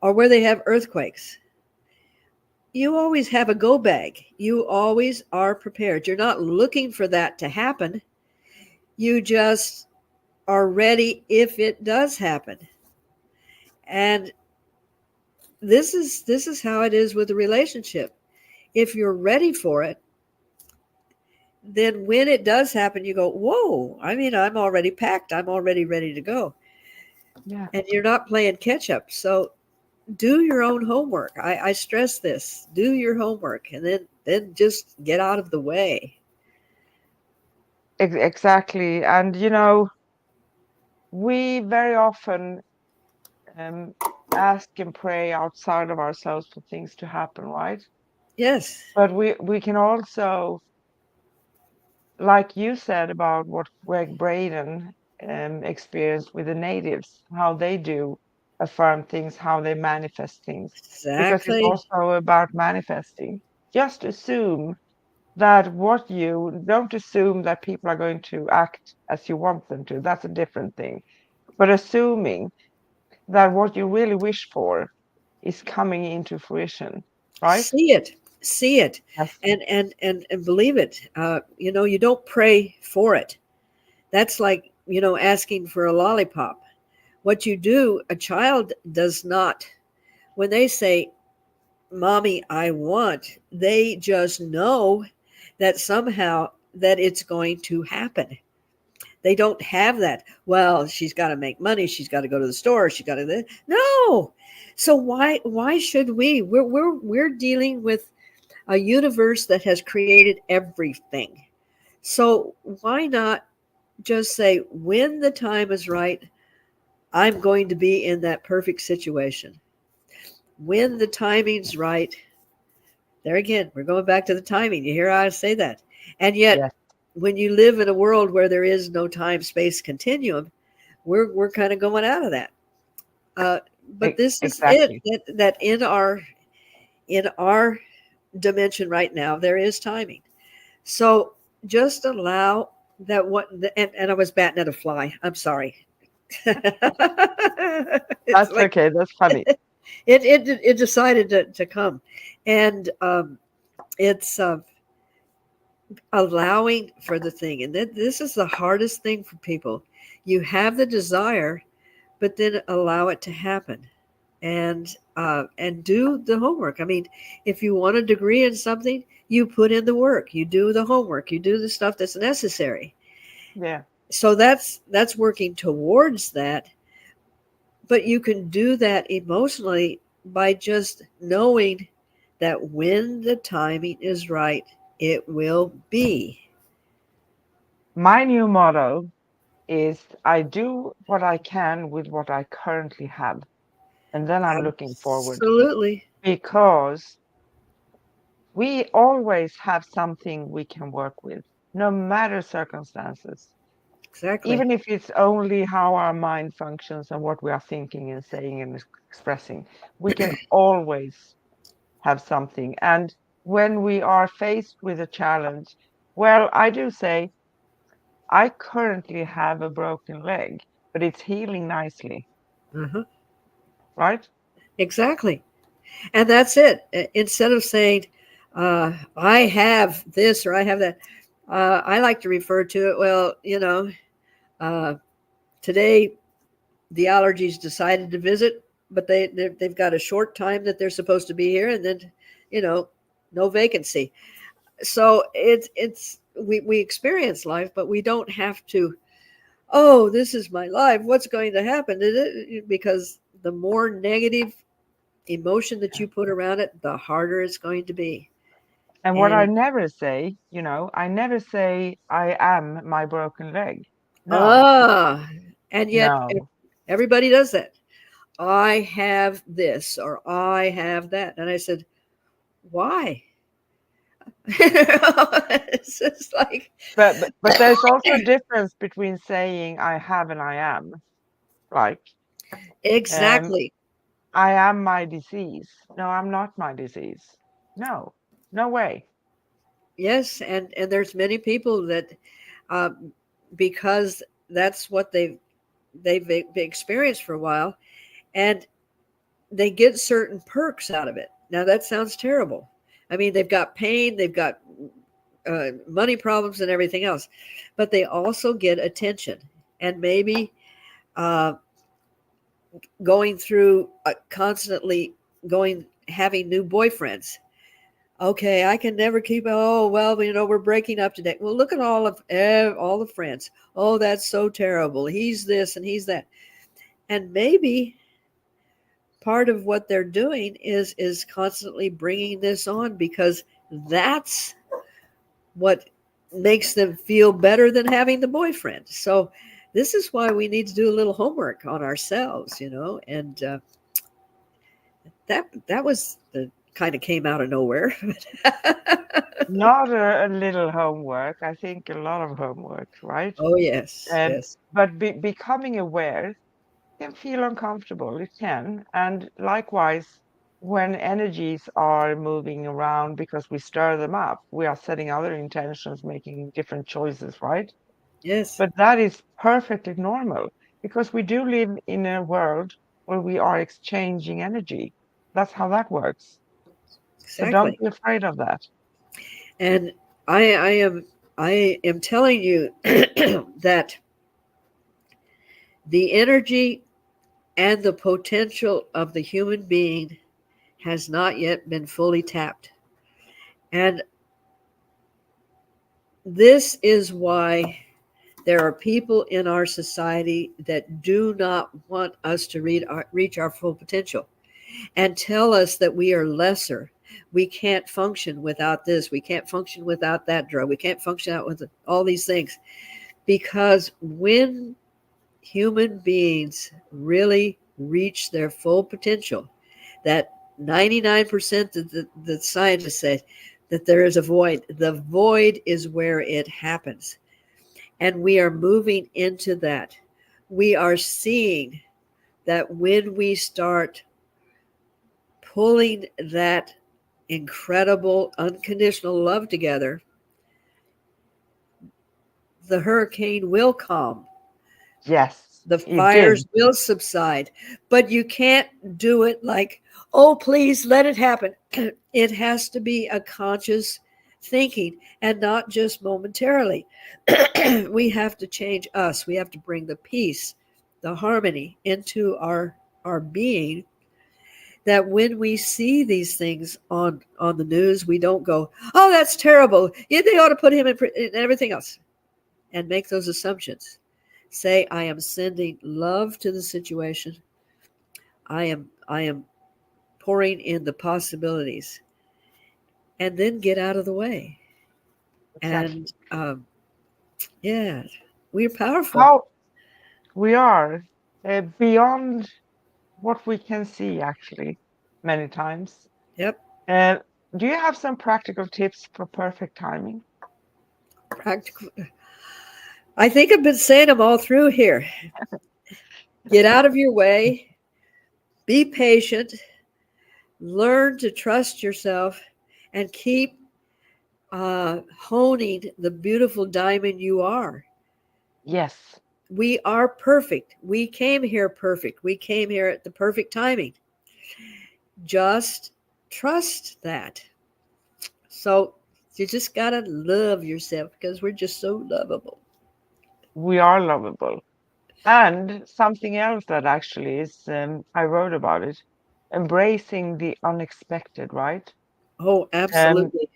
or where they have earthquakes, you always have a go bag. You always are prepared. You're not looking for that to happen. You just are ready if it does happen. And this is how it is with a relationship. If you're ready for it, then when it does happen, you go, whoa, I mean, I'm already packed. I'm already ready to go. yeah. And you're not playing catch up. So do your own homework. I stress this. Do your homework and then just get out of the way. Exactly. And we very often um, ask and pray outside of ourselves for things to happen, right? Yes, But we can also, like you said about what Greg Braden experienced with the natives, how they do affirm things, how they manifest things, because it's exactly. also about manifesting. Just assume that what you don't assume that people are going to act as you want them to. That's a different thing. But assuming that what you really wish for is coming into fruition, right? See it. See it. Yes. And believe it. You don't pray for it. That's like, asking for a lollipop. What you do, a child does not, when they say, Mommy, I want, they just know that somehow that it's going to happen. They don't have that. Well, she's got to make money. She's got to go to the store. She's got to. No. So why should we? We're dealing with a universe that has created everything. So why not just say when the time is right, I'm going to be in that perfect situation. When the timing's right, there again, we're going back to the timing. You hear how I say that? And yet, Yes, when you live in a world where there is no time space continuum, we're kind of going out of that. Uh, but this is it, exactly. that in our dimension right now there is timing. So just allow that what and I was batting at a fly. I'm sorry. It's That's like okay. That's funny. it decided to come, and it's allowing for the thing, and this is the hardest thing for people. You have the desire, but then allow it to happen, and do the homework. I mean, if you want a degree in something, you put in the work, you do the homework, you do the stuff that's necessary. Yeah. So that's working towards that, but you can do that emotionally by just knowing that when the timing is right, it will be. My new motto is I do what I can with what I currently have. And then I'm looking forward Absolutely. because we always have something we can work with, no matter circumstances. Exactly. Even if it's only how our mind functions and what we are thinking and saying and expressing, we can always have something. And when we are faced with a challenge, well, I do say, I currently have a broken leg, but it's healing nicely, Uh-huh. right? Exactly. And that's it. Instead of saying, I have this or I have that, I like to refer to it, well, uh, today the allergies decided to visit, but they've got a short time that they're supposed to be here, and then, you know, no vacancy. So it's we experience life, but we don't have to, oh, this is my life. What's going to happen? Because the more negative emotion that you put around it, the harder it's going to be. And what I And never say, I never say I am my broken leg. No, ah, and yet no. everybody does that. I have this or I have that. And I said, why? It's just like, But there's also a difference between saying I have and I am. Like, um, exactly. I am my disease. No, I'm not my disease. No, no way. Yes. And there's many people that, uh, because that's what they've experienced for a while, and they get certain perks out of it. Now that sounds terrible. I mean, they've got pain, they've got money problems, and everything else, but they also get attention, and maybe uh, going through constantly going having new boyfriends. Okay, I can never keep. Oh well, we're breaking up today. Well, look at all the friends. Oh, that's so terrible. He's this and he's that, and maybe part of what they're doing is constantly bringing this on because that's what makes them feel better than having the boyfriend. So this is why we need to do a little homework on ourselves, and that was the kind of came out of nowhere. Not a little homework. I think a lot of homework, right? Oh yes, And yes, but becoming aware can feel uncomfortable. It can. And likewise, when energies are moving around because we stir them up, we are setting other intentions, making different choices, right? yes, But that is perfectly normal because we do live in a world where we are exchanging energy. That's how that works. So don't exactly. be afraid of that. And I am telling you that the energy. and the potential of the human being has not yet been fully tapped. And this is why there are people in our society that do not want us to reach our full potential and tell us that we are lesser. We can't function without this. We can't function without that drug. We can't function out with all these things. Because when human beings really reach their full potential, that 99% that the scientists say that there is a void, the void is where it happens. And we are moving into that. We are seeing that when we start pulling that incredible unconditional love together, the hurricane will calm. Yes, The it fires did. will subside, but you can't do it like, oh, please let it happen. It has to be a conscious thinking and not just momentarily. We have to change us. We have to bring the peace, the harmony into our being, that when we see these things on the news, we don't go, oh, that's terrible. Yeah, they ought to put him in everything else, and make those assumptions. Say, I am sending love to the situation. I am pouring in the possibilities, and then get out of the way. Exactly. And yeah, we're powerful. How we are beyond what we can see, actually, many times. Yep, Uh, do you have some practical tips for perfect timing? practical. I think I've been saying them all through here. Get out of your way. Be patient. Learn to trust yourself, and keep honing the beautiful diamond you are. Yes, We are perfect. We came here perfect. We came here at the perfect timing. Just trust that. So you just got to love yourself, because we're just so lovable. we are lovable. And something else that actually is, I wrote about it, embracing the unexpected, right? Oh, Um, absolutely.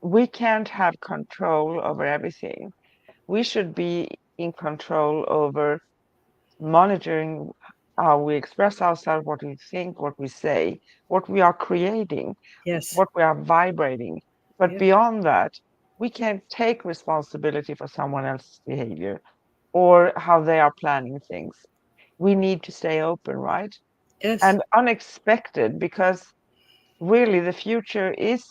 we can't have control over everything. We should be in control over monitoring how we express ourselves, what we think, what we say, what we are creating, Yes. what we are vibrating. But Yeah. beyond that, we can't take responsibility for someone else's behavior or how they are planning things. We need to stay open, right? Yes. And unexpected, because really the future is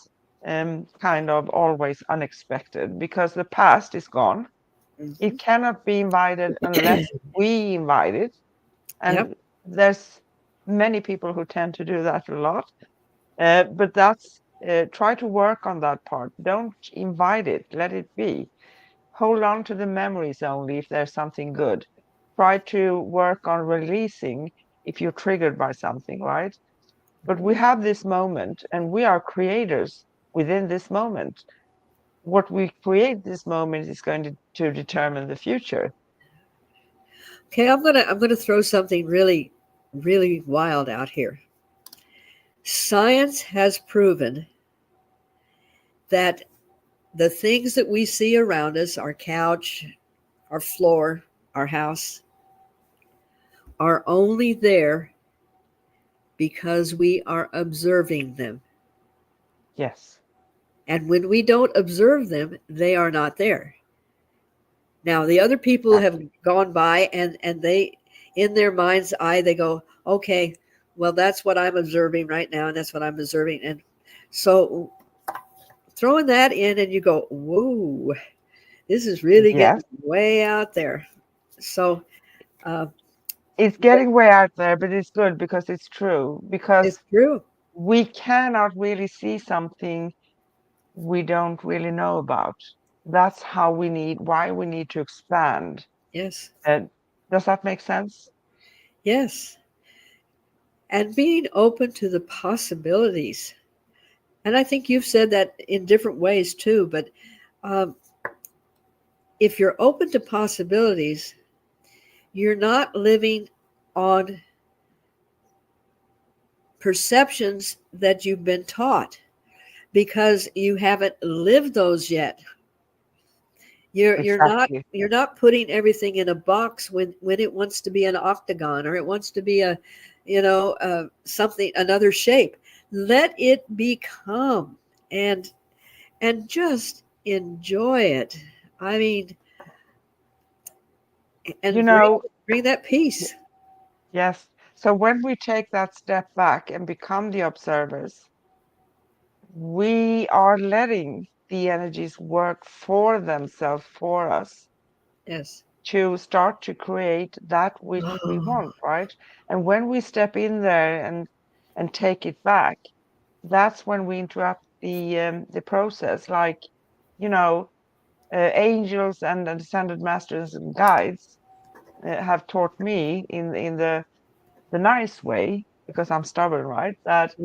kind of always unexpected because the past is gone. Hmm. It cannot be invited unless we invite it. Yep. And there's many people who tend to do that a lot. But that's try to work on that part. Don't invite it, let it be. Hold on to the memories only if there's something good. Try to work on releasing if you're triggered by something, right? But we have this moment and we are creators within this moment. What we create this moment is going to determine the future. Okay, I'm gonna throw something really, really wild out here. Science has proven that the things that we see around us, our couch, our floor, our house, are only there because we are observing them. Yes. And when we don't observe them, they are not there. Now, the other people have Exactly. gone by, and they, in their mind's eye, they go, okay, well, that's what I'm observing right now, and that's what I'm observing. And so throwing that in, and you go, whoa, this is really Yes. getting way out there. So uh, It's getting way out there, but it's good because it's true. it's Because true. we cannot really see something we don't really know about. That's how we need, why we need to expand. Yes. And does that make sense? Yes. And being open to the possibilities. And I think you've said that in different ways too. But um, if you're open to possibilities, you're not living on perceptions that you've been taught because you haven't lived those yet. Exactly. You're not putting everything in a box when it wants to be an octagon or it wants to be a something another shape. Let it become and just enjoy it. I mean, You and know, bring that y- peace. yes. So when we take that step back and become the observers, we are letting the energies work for themselves, for us, Yes. to start to create that which we Oh, want, right? And when we step in there and take it back, that's when we interrupt the process. Like, you know, angels and ascended masters and guides have taught me in the nice way, because I'm stubborn, right? That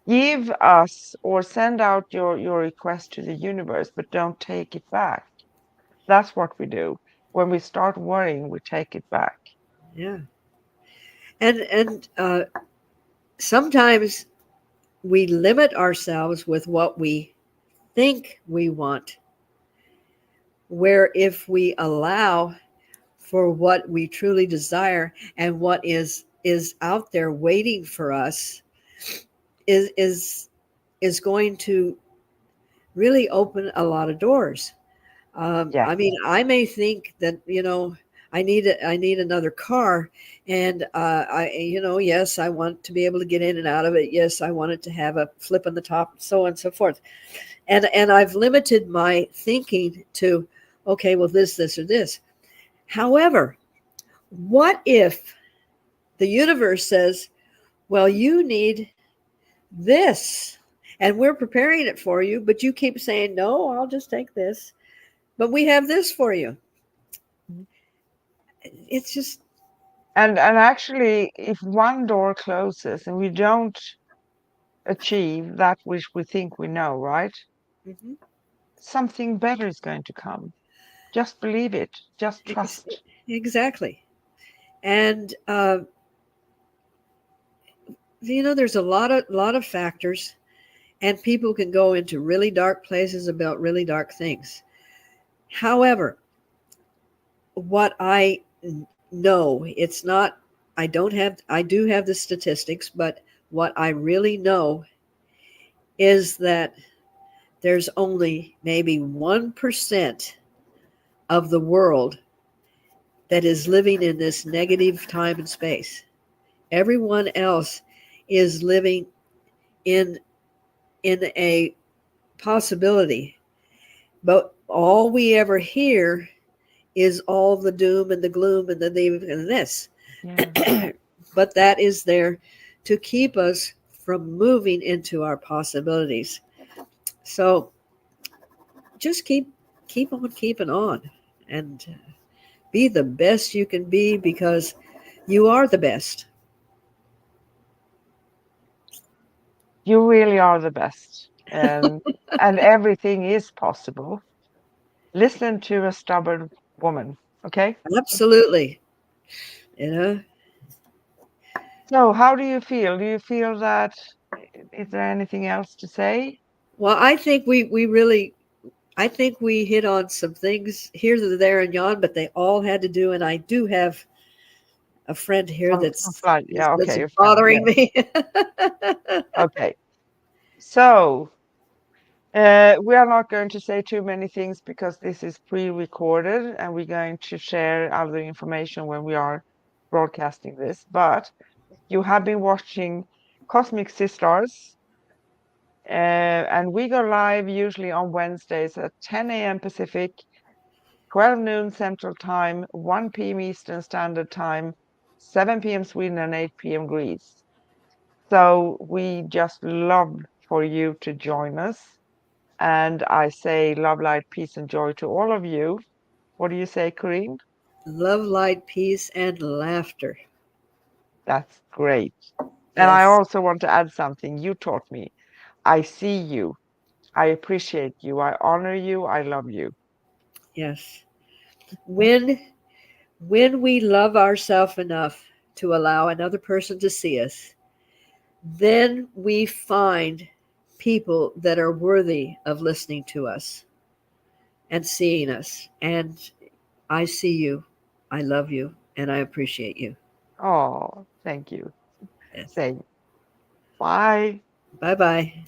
give us or send out your request to the universe, but don't take it back. That's what we do. When we start worrying, we take it back. yeah. And sometimes we limit ourselves with what we think we want, where if we allow for what we truly desire and what is out there waiting for us is is is going to really open a lot of doors. I Yes. mean, I may think that I need another car, and yes, I want to be able to get in and out of it. Yes, I want it to have a flip on the top, so on and so forth. And I've limited my thinking to, okay, well, this, or this. However, what if the universe says, well, you need this, and we're preparing it for you, but you keep saying, no, I'll just take this, but we have this for you. Mhm. It's just, And actually, if one door closes and we don't achieve that which we think we know, right? mhm. Something better is going to come. Just believe it. Just Ex- trust. exactly. And there's a lot of factors, and people can go into really dark places about really dark things. However, what I know, it's not. I do have the statistics, but what I really know is that there's only maybe 1% of the world that is living in this negative time and space. Everyone else is living in a possibility, but all we ever hear is all the doom and the gloom and the and this. Yeah. But that is there to keep us from moving into our possibilities. So just keep on keeping on, and be the best you can be, because you are the best. You really are the best. And everything is possible. Listen to a stubborn woman, okay? Absolutely. You know, So, how do you feel? Do you feel that is there anything else to say? well, I think we really, I think we hit on some things here, there, and yon, but they all had to do. And I do have a friend here Some flight. Yeah, okay, that's your friend. bothering Yes. me. Okay. So, we are not going to say too many things because this is pre-recorded and we're going to share other information when we are broadcasting this. But you have been watching Cosmic Sisters, and we go live usually on Wednesdays at 10 a.m. Pacific, 12 noon Central Time, 1 p.m. Eastern Standard Time, 7 p.m. Sweden, and 8 p.m. Greece. So we just love for you to join us. And I say love, light, peace, and joy to all of you. What do you say, Corinne? Love, light, peace, and laughter. That's great. And I Yes, also want to add something you taught me. I see you. I appreciate you. I honor you. I love you. yes. When we love ourselves enough to allow another person to see us, then we find people that are worthy of listening to us and seeing us. And I see you, I love you, and I appreciate you. Oh, thank you. Yes. Say bye. Bye bye.